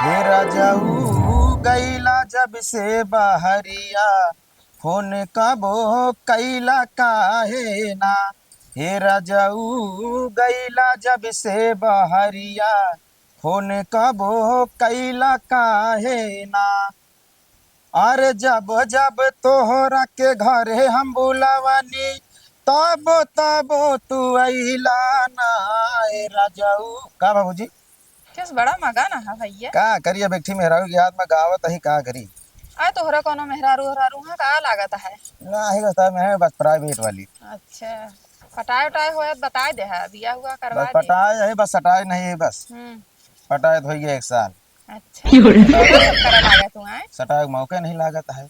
हे राजाऊ गैला जब से बहरिया फोन कबो कैला काहे ना। हे राजाऊ गैला जब से बहरिया फोन कबो कैला काहे ना। अरे जब जब तोहरा के घरे हम बुलावनी तब तब तू अइला ना। ए राजाऊ का बाबूजी किस बड़ा मगाना है भैया। का करिए बैठी मेहरारू की याद में गावत ही का करी। आए तोहरा कोनो मेहरारू हरारू है का लागत है। ना ही बता मैं बस प्राइवेट वाली। अच्छा पटाए उटाए होए तो बता दे है बिया हुआ बस करवा दे। पटाए है बस सटाए नहीं है बस। हम्म। पटाए तो होइए 1 साल। अच्छा ये सब करा लागा तू है। सटाए के मौके नहीं लागत है।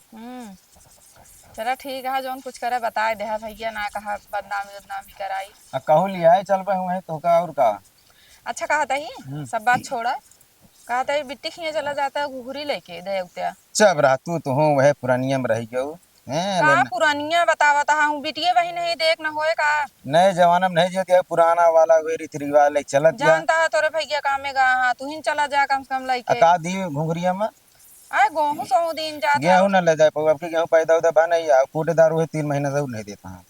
चला ठीक है जोन कुछ करे बता दे है भैया ना कहा बदनामी बदनामी कराई। कहूँ लिया है चल पे हुए तो का और का। अच्छा कहा ही सब बात छोड़ा कहा ही बिट्टी खिए चला जाता है घुघुरी लेके दे उत्या। चब रहा तू हो वह पुरानिया में रही गयो का पुरानिया बतावता हूँ बिटिया वही नहीं देख न होए का। नए जमाना में नहीं जो दिया पुराना वाला वे रीति रिवाज ले चलत गया। जानता है तोरे भैया काम में गा हाँ तू ही चला जा कम से कम लेके। का दी घुंघरिया में आए गेहूं सौ दिन जाता गेहूं न ले जाए पाऊ अब की गेहूं पैदा होता बा नहीं आ कूटेदार हुए 3 महीने से नहीं देता है।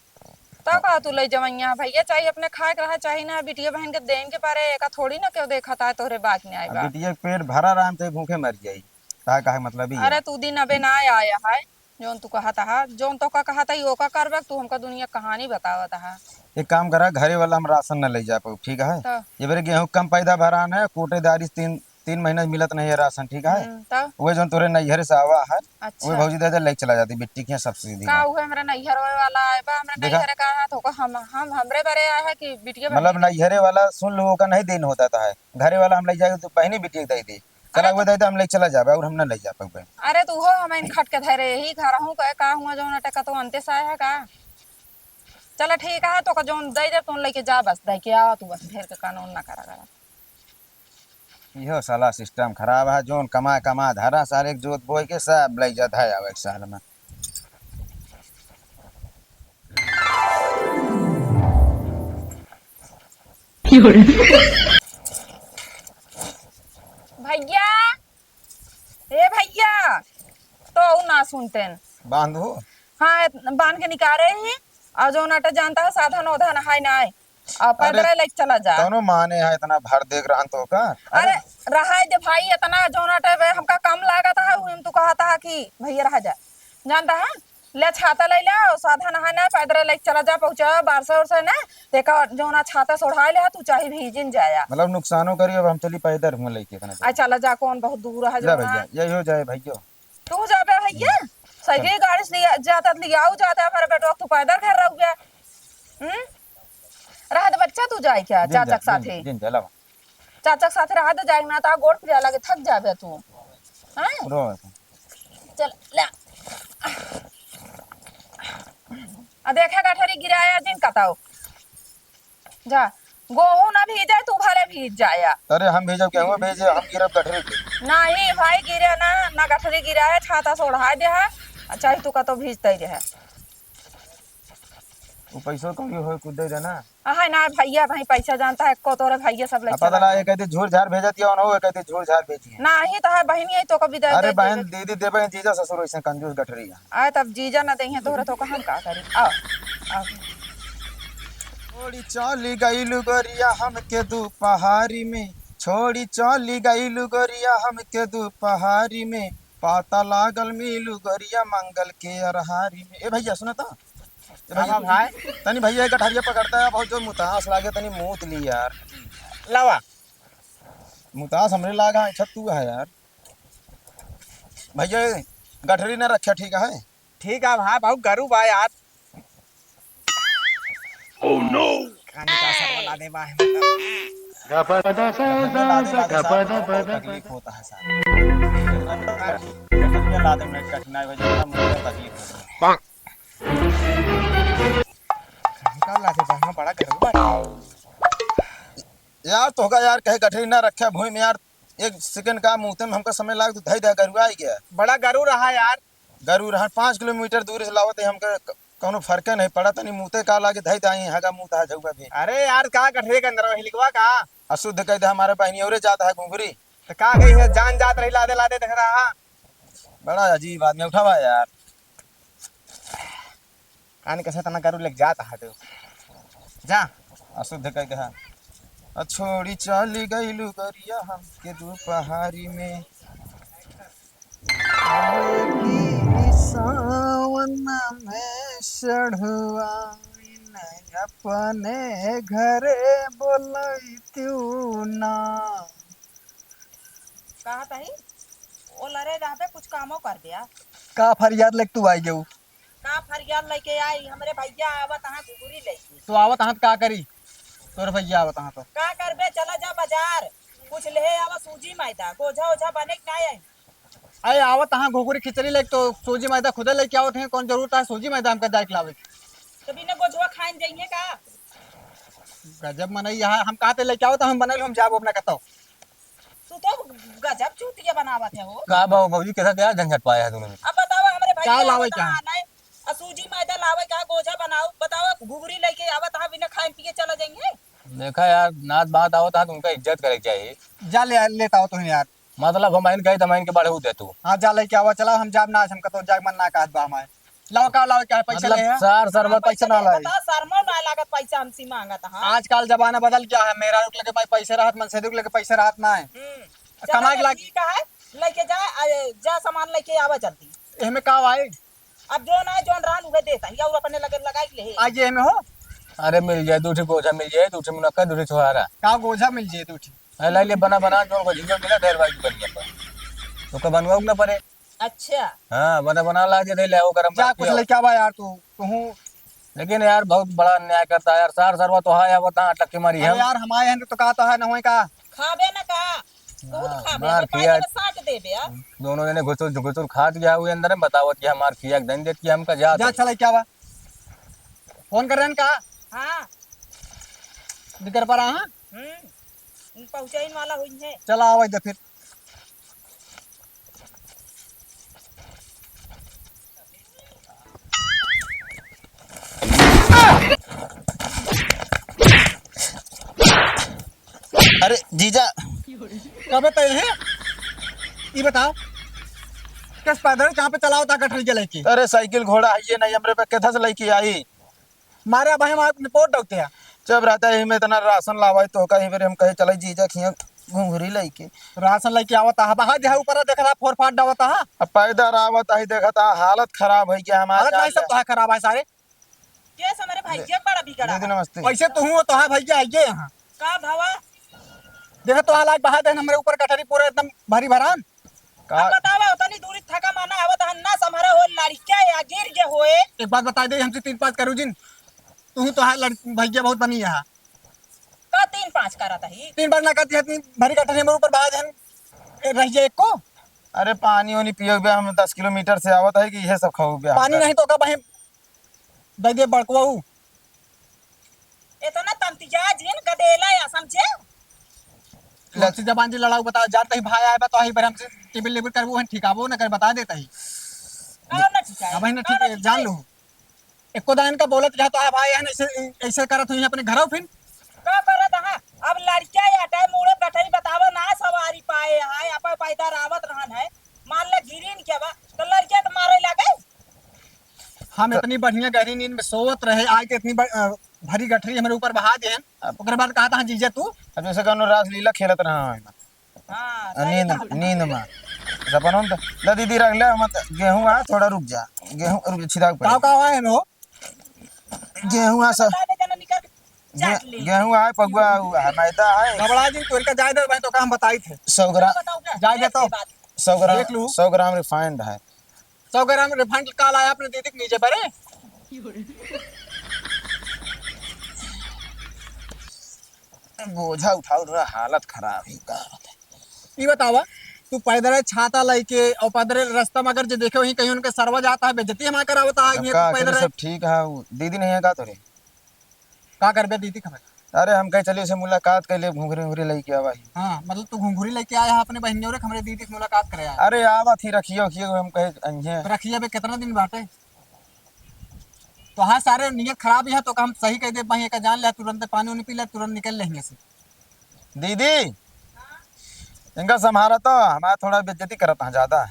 तो कहा तू ले जवैया भैया चाहिए अपने खाए के रहा चाहिए ना बिटिया बहन के देन के पारे एका थोड़ी ना क्यों देखा था तोरे बात नहीं आएगा। बिटिया के पेट भरा आराम से भूखे मर जाई का है मतलब ही अरे तू दिन अबे ना आया है जोन तू कहा था जोन तो का कहा था यो का करबे तू हमका दुनिया कहानी बतावत है। एक काम करा घरे वाला हम राशन न ले जा पाऊ ठीक है। तो ये बार गेहूं कम पैदा भरान है कूटेदारी 3 महीने मिलत नहीं है राशन ठीक है। तो वो जो तोरे नैहर से आवा है अच्छा वो भौजी दे ले चला जाती बिट्टी की सब्सिडी का हुए हमरा नैहर वाला आए बा हमरा नैहर का हाथ होगा हम हमरे बारे आया है कि बिटिया मतलब नैहरे वाला सुन लो का नहीं देन होता था है घरे वाला हम ले जाएगा तो बहनी बिटिया दे दी चला वो दे हम ले चला जाबे और हम न ले जा पाए। अरे तू हो हम इन खट के धरे यही घर हूं का हुआ जो अटका तो अंते से आया है का। चला ठीक है तो का जोन दे दे तुम लेके जा बस दे के आ तू बस ढेर के कानून ना करा करा। इहो साला सिस्टम खराब है जोन कमा कमा धारा साल एक जोत बोई के सब ले जाता है अब 1 साल में। भैया ए भैया तो ना सुनते बांधो हाँ बांध के निकाले हैं और जो नट जानता है साधन ओधन है ना और पैदल लेके चला जा। दोनों माने है इतना भर देख रहा तो का। अरे रहा है भाई इतना जो नट हमका कम लागत है हम तो कहता है कि भैया रह जा जानता है ले छाता ले ले और साधन है ना पैदल लेके चला जा पहुंचा 1200 ना देखा जो ना छाता सोढ़ा ले तू चाहे भीजिन जाया मतलब नुकसानो करियो अब हम चली पैदल हूं लेके आ चला जा कौन बहुत दूर है जो भैया यही हो जाए भैया तू जाबे भैया सही गाड़ी से लिया जाता लियाऊ जाता है मेरे बेटो तू पैदल घर रह गया रहा दे बच्चा तू जाए क्या चाचा के साथे चाचा के साथे रहा दे जाए ना ता गोड़ फिरा लगे थक जाबे तू हैं चल ले आ देखा गठरी गिराया दिन कताओ जा गेहूं ना भीजे तू भले भीज जाया। अरे हम भेजो क्या हुआ भेजे हम गिरब गठरी के नहीं भाई गिरे ना ना गठरी गिराए छाता सोढ़ा दे है चाहे तू का तो भीजते ही रहे वो पैसों कम हो कुछ दे देना। हाँ ना भैया भाई पैसा जानता है को तोरे भैया सब लेके पता लगा कहते झूर झार भेजती है और कहते झूर झार भेजी ना ही तो है बहनी है तो कभी दे अरे बहन दीदी देबे जीजा ससुर ऐसे कंजूस गठरी आए तब जीजा ना देंगे तोरे तो हम का करी आओ आओ छोड़ी चली गईलू गोरिया हमके दोपहारी में छोड़ी चली गईलू गोरिया हमके दोपहारी में पाता लागल मिलू गोरिया मंगल के अरहारी में। ए भैया सुना था भैया भाई तनी भैया गठरिया पकड़ता है बहुत जो मुतास लागे तनी मूत ली यार लावा मुतास हमरे लागा छत्तू है यार भैया गठरी ने रखा ठीक है। ठीक है भाई बहुत गरू बा यार। ओह नो खाने का सब ला दे बा तकलीफ होता है सारा ला दे में कठिनाई हो जाता मुझे तकलीफ होता है का ला दे बा हां बड़ा गरू बा यार तो होगा यार कहे गठरी ना रखा भूमि में यार 1 सेकंड का मुंह में हमका समय लाग तो धई गरुआ आई गया बड़ा गरू रहा यार गरू रहा 5 किलोमीटर दूर से लावत हमका कोनो फर्क नहीं पड़ा तनी मुते का लागे धई दाई हगा मुता जौगा भी। अरे यार का गठरे के अंदर हिलकवा का अशुद्ध कह दे हमारे बहनी औरे जाता है घुंघरी तो का गई है जान जात रही लादे लादे देख रहा। बड़ा अजीब आदमी उठावा यार। कान कैसे तना करू लेके जाता है तू जा। अशुद्ध कह कहा छोड़ी चली गईलू गरिया हमके दोपहरी में। सावन में चढ़वाई अपने घरे बोलाई त्यू ना। कहा तही ओ लरे रहबे कुछ कामो कर दिया। का फरियाद लेके तू आई गेऊ। का फरियाद लेके आई हमरे भैया आवत कहाँ घुघुरी लेके। तू आवत हत का करी तोर भैया आवत हत का करबे चला जा बाजार कुछ ले आवा सूजी मैदा गोझा ओझा बने के ना आई। अरे आवत हाँ घुघुरी खिचड़ी लेके तो सूजी मैदा खुदे लेके आवत है। कौन जरूरत है सूजी मैदा हमका जाके लावे। कभी न गोझवा खाइन जाइए का। गजब मनई यहाँ हम कहते लेके आवत हम बनल हम जाब अपना कहता। तू तो गजब चूतिया बनावत है हो। का बाबूजी कैसा क्या झंझट पाया है तूने। अब बताओ हमरे भैया क्या लावे आवत क्या? नहीं सूजी मैदा लावे का गोझा बनाओ बताओ घुघरी लेके आवत हाँ बिना खाए पिए चला जाएंगे। देखा यार नाच बात आवत है तो उनका इज्जत करे चाहिए। जा ले लेता हो तुम यार। मतलब हम आइन गए तमाइन के बारे हो दे तू। हाँ जा लेके आवा चला हम जाब नाच हमका तो जाग मन ना कहत बा हमारे। लाओ का लाओ क्या पैसा ले है। सार सरबत पैसा ना लाए। बता शर्मा ना लागत पैसा हमसे मांगत हां। आजकल जमाना बदल गया है। मेरा रुक लगे पैसे रहत मन से रुक लगे पैसे रहत ना है। कमाई लाग ठीक है लेके जा सामान लेके आवा जल्दी। एमे का आए अब जो ना जोन रान उहे देता ही और अपने लगे लगाई ले। आज एमे हो। अरे मिल जाए दूठी गोझा मिल जाए दूठी मुनक्का दूठी छोहारा। का गोझा मिल जाए दूठी ले ले बना बना जो को झिंगा मिला ढेर बाकी बन गया तो का बनवाओ ना पड़े। अच्छा हां बना ला जे दे ले वो गरम जा कुछ लेके आवा यार तू। लेकिन यार बहुत बड़ा अन्याय करता है यार। सार सरवा तो हाय आवत हां टक्के मारी है यार हमारे हैं तो का तो है ना होए का खाबे ना का बहुत खाबे मार तो किया साट देबे यार। दोनों जने घुसुर खात गया हुए अंदर में बतावत कि हमार किया दिन देत कि हमका जा चला क्या बा फोन कर रहे हैं का। हां दिकर पर हां पहुंचाइन वाला हुई है। चला आवा इधर फिर। अरे जीजा कब तय है ये बताओ किस पैदल कहाँ पे चलाओ था कटहल के लेके। अरे साइकिल घोड़ा ये नहीं हमरे पे कैथा से लेके आई मारे भाई हम रिपोर्ट डॉक्टर है जब रहता है में इतना राशन लावाई तो कहीं फिर हम कहे चले जीजा खिया घुंघरी लेके राशन लेके आवता है बाहर जो ऊपर देख रहा फोर फाट डावता है। अब पैदल आवता है देखता हालत खराब है क्या हमारा हालत सब तो है खराब है सारे। कैसे हमारे भैया बड़ा बिगड़ा। दीदी नमस्ते पैसे तो हूँ तो है भैया आइए यहाँ का भावा देखो तो हालात बाहर देन हमारे ऊपर कटहरी पूरा एकदम भारी भरान का बतावा उतनी दूरी थका माना आवत हन ना समहरा हो लड़का या गिर के होए। एक बात बता दे हमसे 3-5 करू जिन तू तो है भैया बहुत बनी है का 3-5 करत ही 3 बार ना करती है इतनी भारी कटहरी हमारे ऊपर बाहर देन रह जाए एक को। अरे पानी वानी पियो बे हम 10 किलोमीटर से आवत है कि ये सब खाओ बे पानी नहीं तो का भाई दे दे बड़कवाऊ इतना तंतिया जिन गदेला या समझे लक्ष्य जबान जी लड़ाऊ बता जाता ही भाई आए बता ही पर हमसे टेबल लेबर कर वो ठीक वो ना कर बता देता ही और ना ठीक है अब ना ठीक जान लो एको दान का बोलत जाता है भाई ऐसे ऐसे करत हुई अपने घरों फिर का करत हां। अब लड़का या टाइम मुड़े गठरी बतावा ना सवारी पाए हाय आपा पैदा रावत रहन है मान ले गिरीन क्या बा तो लड़के तो मारे लगे। हम इतनी बढ़िया गहरी नींद में सोवत रहे आज के इतनी भारी गठरी हमारे ऊपर बहा दे ओकर बाद कहा था जीजा तू अब जैसे कौन रास लीला खेलत रहा है हां नींद नींद में सपनों तो ले दीदी रख ले मत गेहूं आ थोड़ा रुक जा गेहूं रुक छिड़ा का का है नो गेहूं आ सब गेहूं आए पगुआ है मैदा है कबड़ा जी तोर का जाय दे भाई तो काम बताई थे 100 ग्राम जाय दे तो 100 ग्राम देख लूं 100 ग्राम रिफाइंड है 100 ग्राम रिफाइंड काल आया अपने दीदी के नीचे पर बोझा उठाओ रहा हालत खराब ही का ये बतावा तू पैदल छाता लेके और पैदल रास्ता में अगर जो देखे वहीं कहीं उनके सरवा जाता है बेइज्जती हमारा करावता है ये पैदल सब ठीक है दीदी नहीं है का तोरे का करबे दीदी खबर। अरे हम कहे चलिए से मुलाकात कर ले घुंघरी घुंघरी लेके आवा ही। हां मतलब तू घुंघरी लेके आया अपने बहन और हमरे दीदी से मुलाकात करे आया। अरे आवा थी रखियो हम कहे अंजे रखिए बे कितना दिन बाटे तो हाँ सारे नियत खराब है तो हम सही कह दे भाई का जान ले तुरंत पानी उनी पी ले तुरंत निकल लेंगे से दीदी इनका संभाला तो हमारा थोड़ा बेइज्जती करता है ज्यादा।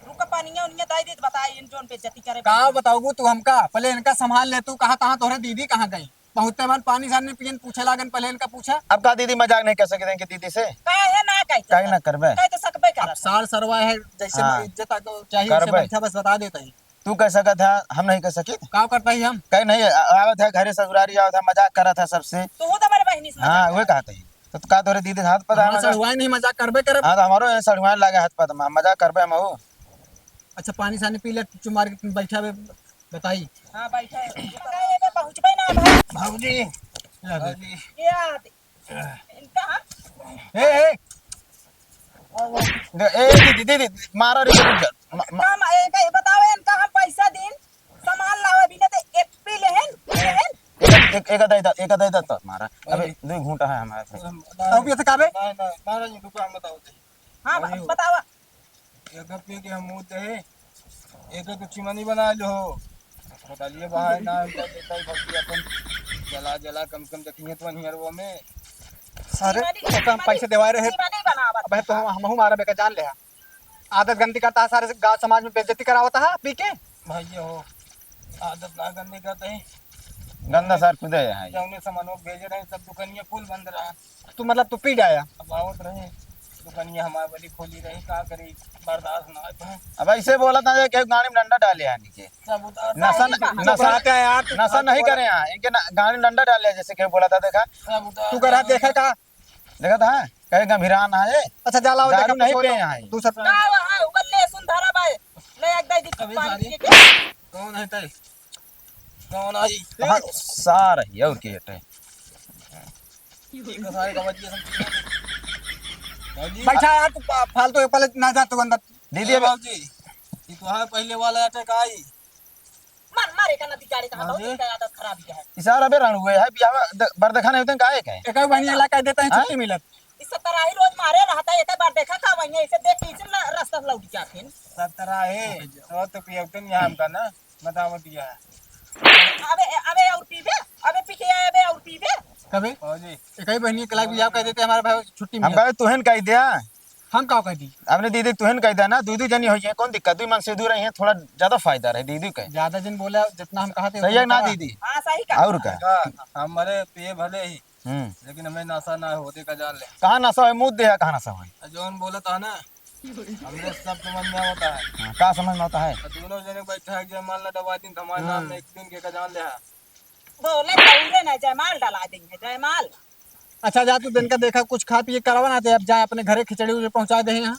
रुका पानिया उनिया दाई दे बताई इन जोन पे जति करे कहा बताओ तू हमका पहले इनका संभाल ले तू कहा कहाँ तोहरे दीदी कहाँ गई बहुते बार पानी सारने पियन पूछे लागन पहले इनका पूछा। अब का दीदी मजाक नहीं कर सके कि दीदी से काहे ना काहे ना करबे कह तो सकबे अब कर साल सरवा है जैसे हाँ। इज्जत चाहिए करबै। उसे बैठा बस बता देता ही तू कह सकत है हम नहीं कह सकी का करता ही हम कहीं नहीं आवत है घरे ससुरारी आवत है मजाक करत है सबसे। तू तो हमारे बहनी से हाँ वही कहते ही तो का तोरे दीदी हाथ पता हमारा है सड़ुआ नहीं मजाक करबे करे। हाँ तो हमारो सड़ुआ लगे हाथ पता मजाक करबे हम अच्छा पानी सानी पी ले चुमार के बैठा बे बताई। हां बैठे काहे में पहुंचबे ना भाई भाऊजी याद इनका ए ए दीदी दीदी मारो रे काम ए बताओ इनका हम पैसा दिन सामान लावे बिना ते एक पी लेहन एक दे तो मारा अबे दो घूंटा है हमारे अब ये काबे नहीं नहीं महाराज जी रुको हम बताओ हां बतावा एक पे के हम मुंह है एक तो चिमनी बना लो बताइए बाहर ना हमको देता ही भक्ति अपन जला जला कम कम देखिए तो निहरवा में सारे तो हम पैसे देवाए रहे नहीं बनावा अब तो हमहू मारा बेका जान ले आदत गंदी करता है सारे गांव समाज में बेइज्जती करावता है पी के भाई हो आदत ना करने का तय गंदा सर खुदे है जौने सामानों भेज रहे हैं सब दुकानियां फुल बंद रहा तू मतलब तू पी जाया अब आवत रहे दुकानियां हमारे वाली खोली रही का करी बर्दाश्त ना है अब ऐसे बोला था कि गाड़ी में डंडा डाले यानी कि सब उतार नशा नशा है यार नशा नहीं करे यहाँ इनके गाड़ी में डंडा डाले जैसे कि बोला था देखा सब उतार तू करा देखे का देखा था कहीं गंभीरान है अच्छा जाला दारू नहीं पे यहाँ तू सब का हां उबले सुंदरा भाई ले एक दाई दी अभी पानी सारी- के कौन है तय कौन आई सार है और के हटे सारे का बच्चे सब भाई बैठा यार तू फालतू के पहले ना जा तू अंदर दीदी अब जी ये तो है पहले वाला अटैक आई मन मारे का नदी गाड़ी कहां हाँ बहुत जी। इसका आदत खराब है इशारा बे रण हुए है बियाह बर देखा नहीं होते काहे के एक बहनी इलाका देता है छुट्टी मिलत इस तरह ही रोज मारे रहता है एक बार देखा का वही ऐसे देख के इसे रास्ता लौट जाते 17 है तो पियौतन यहाँ हमका ना बताओ दिया है अबे अबे और पीबे अबे पीके अबे और पीबे कबे हाँ जी एक बहनी के लायक बियाह कह देते हमारे भाई छुट्टी हम मिलत कहे तुहन कह दिया हम का कह दी अपने दीदी तुहन कह दिया ना दीदी जनी हुई है कौन दिक्कत दुई मन से दूर रही है थोड़ा ज्यादा फायदा रहे दीदी के ज्यादा दिन बोला जितना हम कहा थे सही है ना दीदी हां सही का और का हमारे पिए भले ही हम्म लेकिन हमें नशा ना होते का जान ले कहाँ नशा है मुंह दे कहाँ नशा है जौन बोला था ना हमने सब समझ में होता है हाँ, का समझ में आता है दोनों जने बैठा है जयमाल ना दबा दिन हमारे नाम में एक दिन के का जान ले है बोले दौड़े ना जयमाल डला देंगे जयमाल अच्छा जा तू दिन का देखा कुछ खा पिए करवा ना दे अब जा अपने घरे खिचड़ी उचड़ी पहुंचा दे यहाँ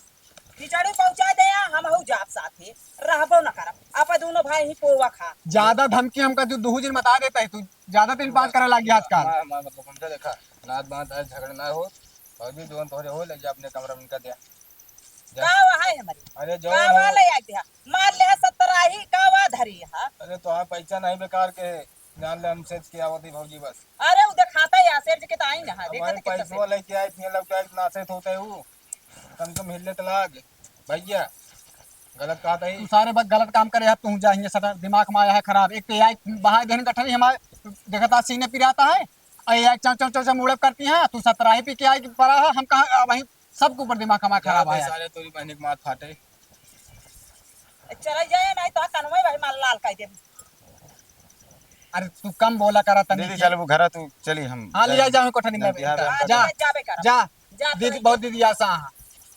खिचड़ी पहुंचा दे हम हूं जाप साथे रहबो न करब आप दोनों भाई ही पोवा खा ज्यादा धमकी हमका तू दूह दिन बता देता है तू ज्यादा दिन बात करे लग गया आजकल हमारा मतलब हमसे देखा नाथ बात है झगड़ा ना हो और भी जोन तोरे हो ले जा अपने कमरा में इनका दिया का है हमारी अरे जो का वाले आ गया मार ले 70 ही का वा धरी हां अरे तो आप पैसा नहीं बेकार के जान ले हमसे किया होती भौजी बस अरे उ दिखाता है यासेर के ताई ना देखत हमारे के पैसों लेके आए इतने लगता है नासे होते हूँ कम कम हिले तलाक भैया गलत कहा था तू सारे वक्त गलत काम करे अब तू जाएंगे सटर दिमाग में आया है खराब एक तो यार बाहर देने गठरी हमारे देखता सीने पिराता है और यार चौ चौ चौ मुड़प करती है तू 17 ही पी के आई पड़ा है हम कहा वहीं सबके ऊपर दिमाग हमारा खराब आया सारे तोरी बहनी के माथ फाटे चला जाए नहीं तो कनवे भाई माल लाल कह दे अरे तू कम बोला करा तनी दीदी चल वो घर तू चली हम हाँ लिया जाओ कोठनी में बिहार में जा जाबे कर जा जा दीदी बहुत दीदी आसा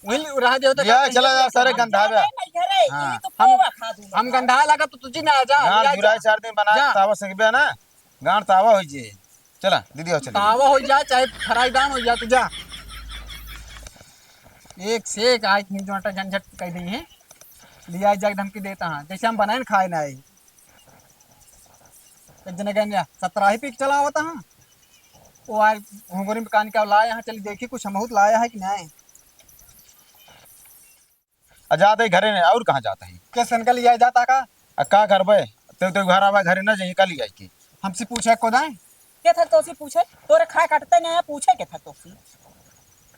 वही रह दे या चला जा सारे गंधा बे नहीं घरे हाँ। ये तो पोवा खा दूं हम गंधा लगा तो तुझी ना आ जा गांठ लिया जुराई जा। 4 दिन बना जा। तावा संगबे ना गांठ तावा हो जे चला दीदी आओ चली तावा हो जाए चाहे फ्राई दान हो जाए तू जा एक से एक आज नहीं जोटा झंझट कह दी है लिया जग धमकी देता हाँ जैसे हम बनाए खाए ना आई एक जने कहने 17 ही पीक चला होता हाँ वो आज घुंगरी में कान क्या लाया यहाँ चली देखी कुछ हमहूत लाया है कि नहीं जाते ही घरे ने और कहाँ जाता है कैसे निकल लिया जाता का का करबे तो घर आवा घरे ना जाई कल आई की हमसे पूछे कोदाए के था तोसी पूछे तोरे खाए काटते नहीं पूछे के था तोसी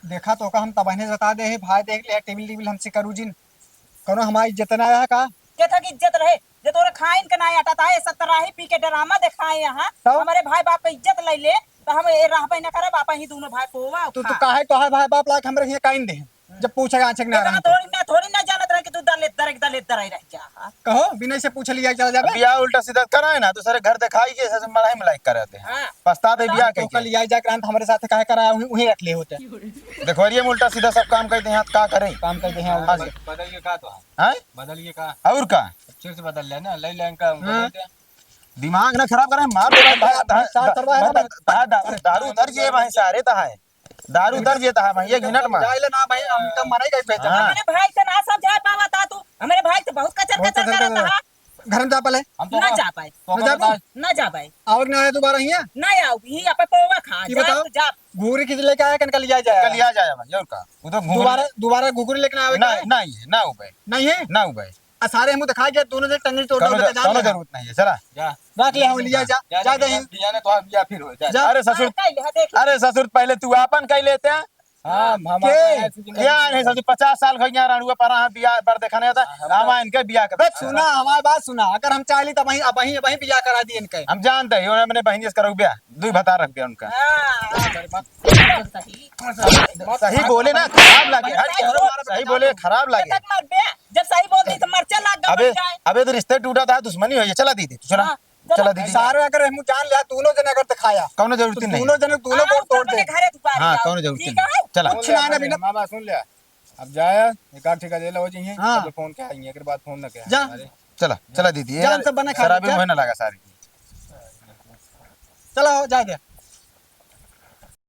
देखा तो का हम तबहने बता दे है भाई देख ले टेबिल टेबिल हमसे करू जिन करो हमारी इज्जत ना आया का के था की इज्जत रहे जे तोरे खाइन के ना आटा था 17 ही पी के ड्रामा दिखाए यहाँ तो? हमारे भाई बाप के इज्जत ले ले तो हम ए रहबे न करब आप ही दोनों भाई पोवा तू तो काहे भाई बाप लाके हमरे यहाँ काइन दे जब पूछेगा आंचक ना इतना थोड़ी ना जानत रहे कि तू दलेदर ही रह जा हाँ? कहो विनय से पूछ लिया चला जाबे बियाह उल्टा सीधा कराए ना दूसरे घर दिखाई के ऐसे मलाई मलाई कराते हैं हाँ। पछताते बियाह तो के कल लिया जा क्रांत हमारे साथ काहे कराया वहीं रख ले होते देखो ये उल्टा सीधा सब काम करते हैं का करें काम करते हैं हाँ। बदल के का तो हैं बदल के का और का अच्छे से बदल लेना ले लें का हाँ। दिमाग ना खराब करे मार दे दारू उधर जे भाई सारे ता है दारू उधर जे ता है भाई 1 मिनट में जाइले ना भाई हम तो मरे गए पैसा हाँ। हमारे भाई से ना समझा पावा था तू हमारे भाई से बहुत कचर बहुत कचर कचर करता करता है घर में जा पहले हम तो ना जा पाए ना जा पाए? ना जा पाए आओ ना आया दोबारा हिया ना आओ ही अपन पोवा खा ये जा बताओ। तो जा घूरी खींच लेके आया कल लिया कल जाए लिया जाए भाई और का वो तो दोबारा घुघुरी लेके आवे नहीं नहीं है ना उबे नहीं है ना उबे सारे हम दिखा गया दोनों से टंगड़ी तोड़ कौनो लेके जा जरूरत नहीं है चला जा रख ले हम लिया जा जा दे बिया ने तो बिया फिर हो जा जा। अरे ससुर देख अरे ससुर पहले तू अपन कह लेते हैं हां हम क्या नहीं ससुर 50 साल खइया राणुआ पर बियाह पर देखा नहीं होता हम इनके बियाह कर सुना हमारी बात सुना अगर हम चाहली तो वहीं बियाह करा दिए इनके हम जानते हैं उन्होंने बहन जिस करो बियाह 2 बता रख दिया उनका सही बोले ना खराब लगे सही बोले खराब लगे जब सही बोल दी तो मरचा लाग अबे अबे तो रिश्ते टूटा था दुश्मनी हुई है चला दीदी चला हाँ, चला दीदी सारे अगर हम जान लिया दोनों जने अगर दिखाया कौनो तो जरूरत नहीं दोनों को तोड़ दे हाँ कौनो जरूरत नहीं चला कुछ ना बिना मामा सुन लिया अब जाया एक आठ ठेका दे लो जी हैं हाँ। अब फोन के आएंगे के बाद फोन ना के जा। चला चला दीदी जान सब बना खा शराबी जा। मुझे ना लगा सारी चलो जा दे